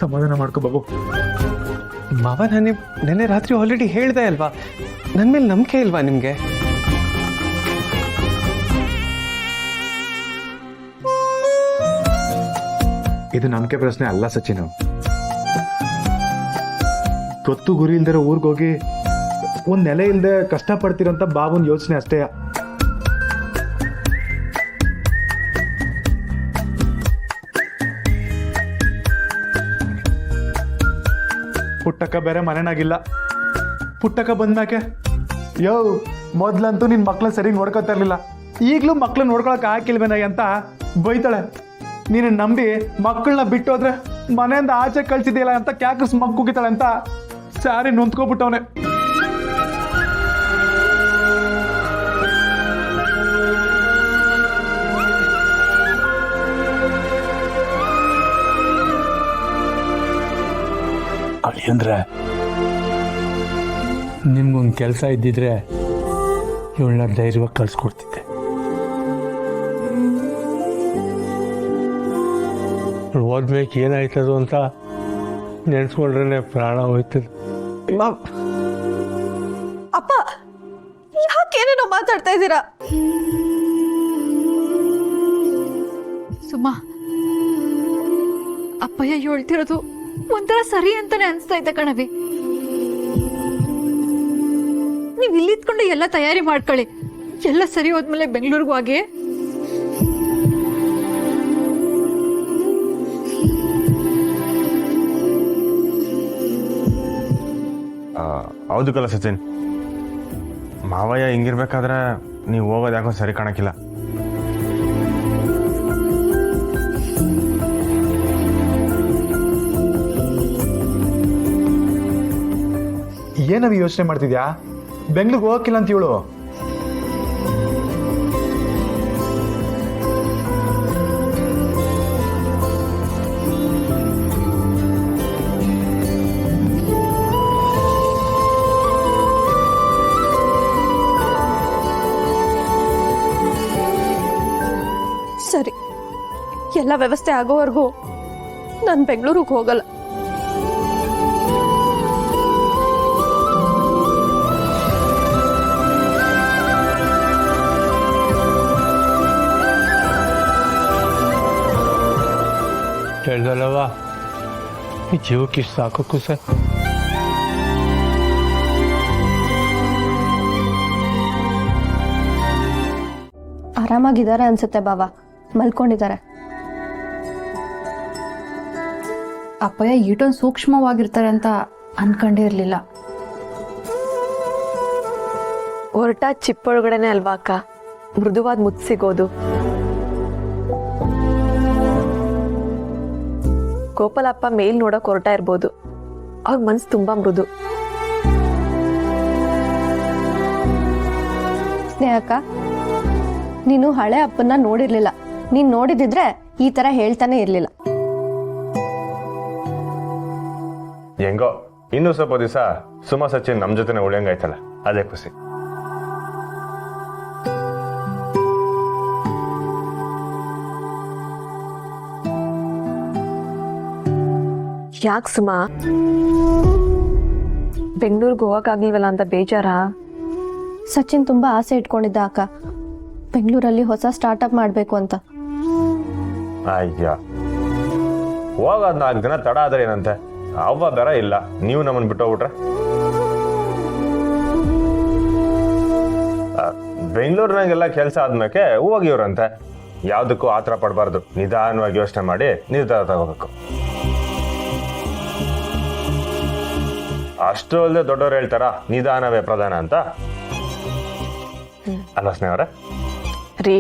ಸಮಾಧಾನ ಮಾಡ್ಕೋ ಬಾಬು. ಮಾವ, ನಾನು ನೆನ್ನೆ ರಾತ್ರಿ ಆಲ್ರೆಡಿ ಹೇಳ್ದೆ ಅಲ್ವಾ, ನನ್ನ ಮೇಲೆ ನಂಬಿಕೆ ಇಲ್ವಾ ನಿಮಗೆ? ಇದು ನಂಬಿಕೆ ಪ್ರಶ್ನೆ ಅಲ್ಲ ಸಚಿನ್. ಗೊತ್ತು ಗುರಿ ಇಲ್ದಿರೋ ಊರಿಗೋಗಿ ಒಂದ್ ನೆಲೆ ಇಲ್ದೆ ಕಷ್ಟಪಡ್ತಿರೋಂಥ ಬಾಬುನ್ ಯೋಚನೆ ಅಷ್ಟೇ. ಪುಟ್ಟಕ್ಕ ಬೇರೆ ಮನೆನಾಗಿಲ್ಲ. ಪುಟ್ಟಕ್ಕ ಬಂದ್ಮ್ಯಾಕೆ ಮೊದ್ಲಂತೂ ನಿನ್ ಮಕ್ಳನ್ನ ಸರಿ ನೋಡ್ಕೊತಾ ಇರ್ಲಿಲ್ಲ, ಈಗ್ಲೂ ಮಕ್ಳನ್ನ ನೋಡ್ಕೊಳಕ್ ಹಾಕಿಲ್ವೇನಾಗಿ ಅಂತ ಬೈತಾಳೆ. ನೀನು ನಂಬಿ ಮಕ್ಕಳನ್ನ ಬಿಟ್ಟು ಹೋದ್ರೆ ಮನೆಯಿಂದ ಆಚೆ ಕಳ್ಸಿದೆಯಲ್ಲ ಅಂತ ಕ್ಯಾಕರ್ಸ್ ಮಕ್ಕುಗಿತಾಳೆ ಅಂತ ಸಾರಿ ನೊಂದ್ಕೊಬಿಟ್ಟವನೆ. ಅಂದ್ರೆ ನಿಮ್ಗೊಂದು ಕೆಲಸ ಇದ್ದಿದ್ರೆ ಇವಳನ್ನ ಧೈರ್ಯವಾಗಿ ಕಳ್ಸ್ಕೊಡ್ತಿದ್ದೆ. ಓದ್ಬೇಕು ಏನಾಯ್ತದು ಅಂತ ನೆನ್ಸ್ಕೊಂಡ್ರೆ ಪ್ರಾಣ ಹೋಯ್ತದೆ. ಅಪ್ಪ, ಯಾಕೇನೇನೋ ಮಾತಾಡ್ತಾ ಇದ್ದೀರಾ? ಸುಮ್ಮ, ಅಪ್ಪಯ್ಯ ಹೇಳ್ತಿರೋದು ಒಂಥರ ಸರಿ ಅಂತಾನೆ ಅನ್ಸ್ತಾ ಇದ್ದ ಕಣವಿ. ನೀವ್ ಇಲ್ಲಿದ್ಕೊಂಡು ಎಲ್ಲ ತಯಾರಿ ಮಾಡ್ಕೊಳ್ಳಿ, ಎಲ್ಲ ಸರಿ ಹೋದ್ಮೇಲೆ ಬೆಂಗಳೂರಿಗೂ ಹಾಗೆ. ಹೌದು ಕಲ ಸಚಿನ್, ಮಾವಯ್ಯ ಹಿಂಗಿರ್ಬೇಕಾದ್ರೆ ನೀವು ಹೋಗೋದು ಯಾಕೋ ಸರಿ ಕಾಣಕ್ಕಿಲ್ಲ. ಏನವಿ ಯೋಚನೆ ಮಾಡ್ತಿದ್ಯಾ? ಬೆಂಗ್ಳೂರಿಗೆ ಹೋಗಕ್ಕಿಲ್ಲ ಅಂತ ಹೇಳು. ಸರಿ, ಎಲ್ಲ ವ್ಯವಸ್ಥೆ ಆಗೋವರೆಗೂ ನಾನು ಬೆಂಗಳೂರಿಗೆ ಹೋಗಲ್ಲ. ಹೇಳ್ದಲ್ಲವ, ಈ ಜೀವಕ್ಕೆ ಇಷ್ಟು ಸಾಕೋಕ್ಕೂ ಸರ್. ಆರಾಮಾಗಿದ್ದಾರೆ ಅನ್ಸುತ್ತೆ ಬಾಬಾ, ಮಲ್ಕೊಂಡಿದ್ದಾರೆ. ಅಪ್ಪಯ್ಯ ಈಟೊಂದು ಸೂಕ್ಷ್ಮವಾಗಿರ್ತಾರೆ ಅಂತ ಅನ್ಕೊಂಡೇ ಇರ್ಲಿಲ್ಲ. ಹೊರಟ ಚಿಪ್ಪೊಳಗಡೆನೆ ಅಲ್ವಾ ಅಕ್ಕ ಮೃದುವಾದ ಮುತ್ತು ಸಿಗೋದು. ಗೋಪಾಲಪ್ಪ ಮೇಲ್ ನೋಡಕ್ ಹೊರಟ ಇರ್ಬೋದು, ಅವ್ರ ಮನ್ಸು ತುಂಬಾ ಮೃದು. ಸ್ನೇಹಕ್ಕ, ನೀನು ಹಳೆ ಅಪ್ಪನ್ನ ನೋಡಿರ್ಲಿಲ್ಲ. ನೀನ್ ನೋಡಿದಿದ್ರೆ ಈ ತರ ಹೇಳ್ತಾನೆ ಇರ್ಲಿಲ್ಲ. ಹೆಂಗೋ ಇನ್ನೂ ಸ್ವಲ್ಪ ದಿವಸ ಸುಮಾ ಸಚಿನ್ ನಮ್ ಜೊತೆನೆ ಉಳಿಯಂಗಾಯ್ತಲ್ಲ, ಅದೇ ಖುಷಿ. ಯಾಕೆ ಸುಮಾ, ಬೆಂಗಳೂರಿಗೆ ಹೋಗಕ್ಕಾಗ್ಲಿಲ್ವಲ್ಲ ಅಂತ ಬೇಜಾರ? ಸಚಿನ್ ತುಂಬಾ ಆಸೆ ಇಟ್ಕೊಂಡಿದ್ದ ಅಕ್ಕ, ಬೆಂಗಳೂರಲ್ಲಿ ಹೊಸ ಸ್ಟಾರ್ಟ್ಅಪ್ ಮಾಡ್ಬೇಕು ಅಂತ. ಅಯ್ಯ, ಹೋಗೋದ್ 4 ದಿನ ತಡ ಆದ್ರೆ ಏನಂತೆ, ಅವ್ವ ಬೇರೆ ಇಲ್ಲ, ನೀವು ನಮ್ಮನ್ನು ಬಿಟ್ಟೋಗ್ಬಿಟ್ರೆ. ಬೆಂಗಳೂರಿನಾಗೆಲ್ಲ ಕೆಲಸ ಆದ್ಮೇಲೆ ಹೋಗಿವ್ರಂತೆ. ಯಾವ್ದಕ್ಕೂ ಆತರ ಪಡಬಾರ್ದು, ನಿಧಾನವಾಗಿ ಯೋಚನೆ ಮಾಡಿ ನಿರ್ಧಾರ ತಗೋಬೇಕು. ಅಷ್ಟು ಅಲ್ಲದೆ ದೊಡ್ಡವ್ರು ಹೇಳ್ತಾರ ನಿಧಾನವೇ ಪ್ರಧಾನ ಅಂತ ಅಲ್ವಾ ಸ್ನೇಹರ? ರೀ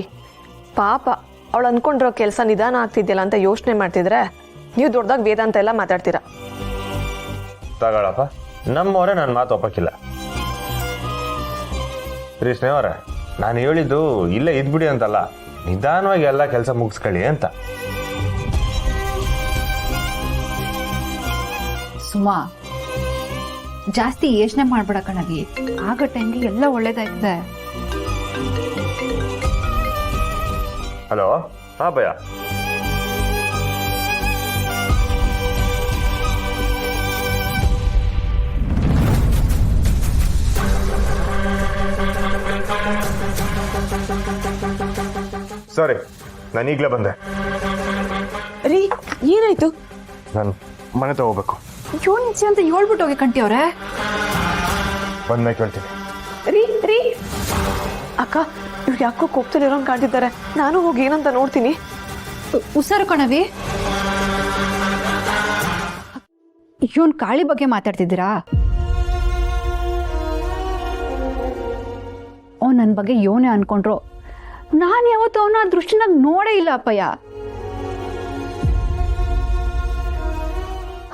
ಪಾಪ, ಅವಳು ಅನ್ಕೊಂಡಿರೋ ಕೆಲಸ ನಿಧಾನ ಆಗ್ತಿದ್ಯಲ್ಲ ಅಂತ ಯೋಚನೆ ಮಾಡ್ತಿದ್ರೆ ನೀವು ದೊಡ್ಡದಾಗ ವೇದಾಂತ ಎಲ್ಲ ಮಾತಾಡ್ತೀರಾ. ತಗೊಳಪ್ಪ, ನಮ್ಮವರೇ ನನ್ನ ಮಾತು ಒಪ್ಪಕ್ಕಿಲ್ಲ. ರೀ ಸ್ನೇಹರ, ನಾನು ಹೇಳಿದ್ದು ಇಲ್ಲೇ ಇದ್ಬಿಡಿ ಅಂತಲ್ಲ, ನಿಧಾನವಾಗಿ ಎಲ್ಲ ಕೆಲಸ ಮುಗಿಸ್ಕೊಳ್ಳಿ ಅಂತ. ಸುಮಾ, ಜಾಸ್ತಿ ಯೋಚನೆ ಮಾಡ್ಬೇಡ ಕಣವಿ, ಆಗ ಟೈಮ್ಗೆ ಎಲ್ಲ ಒಳ್ಳೇದಾಯ್ತದೆ. ಹಲೋ, ಹಾ ಭಯ. ಸರಿ, ನಾನು ಈಗಲೇ ಬಂದೆ. ರೀ ಏನಾಯ್ತು? ನಾನು ಮನೆ ತಗೋಬೇಕು. ಯೋನಿಸಿ ಅಂತ ಹೇಳ್ಬಿಟ್ಟು ಹೋಗಿ ಕಂಟಿಯವ್ರೆ. ಬಂದ್ಮೇಲೆ ಕೇಳ್ತೀನಿ. ರೀ ರೀ ಅಕ್ಕ, ಇವ್ರು ಯಾಕೋ ಕೋಪ್ತಲ್ಲಿರೋಂಗ್ ಕಾಣ್ತಿದ್ದಾರೆ. ನಾನು ಹೋಗಿ ಏನಂತ ನೋಡ್ತೀನಿ. ಉಸಾರು ಕಣವಿ. ಇವನ್ ಕಾಳಿ ಬಗ್ಗೆ ಮಾತಾಡ್ತಿದ್ದೀರಾ? ಅವ್ನು ನನ್ನ ಬಗ್ಗೆ ಯೋನೇ ಅನ್ಕೊಂಡ್ರು. ನಾನು ಯಾವತ್ತೂ ಅವನ ದೃಷ್ಟಿನಾಗ ನೋಡೇ ಇಲ್ಲ ಅಪ್ಪಯ್ಯ.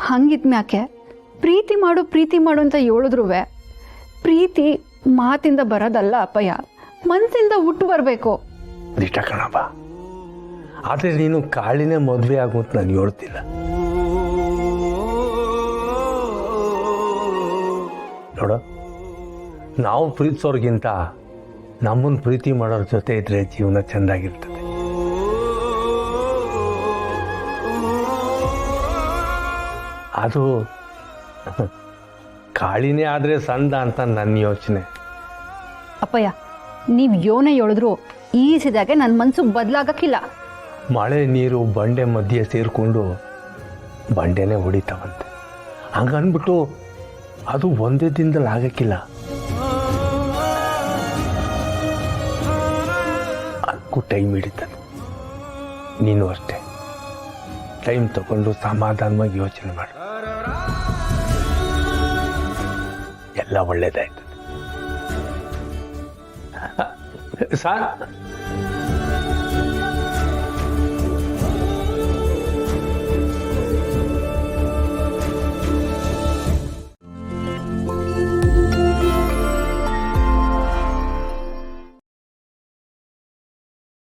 ಹಂಗಿದ್ಮ್ಯಾಕೆ ಪ್ರೀತಿ ಮಾಡು ಅಂತ ಹೇಳಿದ್ರು ಪ್ರೀತಿ ಮಾತಿಂದ ಬರೋದಲ್ಲ ಅಪ್ಪಯ್ಯ, ಮನಸ್ಸಿಂದ ಹುಟ್ಟು ಬರಬೇಕು. ನಿಜ ಕಣಪ್ಪ, ಆದರೆ ನೀನು ಕಾಳಿನೇ ಮದುವೆ ಆಗುವಂತ ನಾನು ಹೇಳ್ತಿಲ್ಲ. ನೋಡು, ನಾವು ಪ್ರೀತಿಸೋರ್ಗಿಂತ ನಮ್ಮನ್ನು ಪ್ರೀತಿ ಮಾಡೋರ ಜೊತೆ ಇದ್ರೆ ಜೀವನ ಚೆಂದಾಗಿರ್ತದೆ. ಅದು ಕಾಳಿನೇ ಆದರೆ ಸಂದ ಅಂತ ನನ್ನ ಯೋಚನೆ. ಅಪ್ಪಯ್ಯ, ನೀವು ಯೋನೇ ಹೇಳಿದ್ರು ಈಸಿದಾಗೆ ನನ್ನ ಮನಸ್ಸು ಬದಲಾಗಕ್ಕಿಲ್ಲ. ಮಳೆ ನೀರು ಬಂಡೆ ಮಧ್ಯೆ ಸೇರಿಕೊಂಡು ಬಂಡೆನೇ ಹೊಡಿತಾವಂತೆ. ಹಂಗನ್ಬಿಟ್ಟು ಅದು ಒಂದೇ ದಿನದಲ್ಲಿ ಆಗಕ್ಕಿಲ್ಲ. ಅದಕ್ಕೂ ಟೈಮ್ ಹಿಡಿತದೆ. ನೀನು ಅಷ್ಟೇ ಟೈಮ್ ತಗೊಂಡು ಸಮಾಧಾನವಾಗಿ ಯೋಚನೆ ಮಾಡು, ಎಲ್ಲ ಒಳ್ಳೇದಾಯ್ತದೆ. ಸಾರ್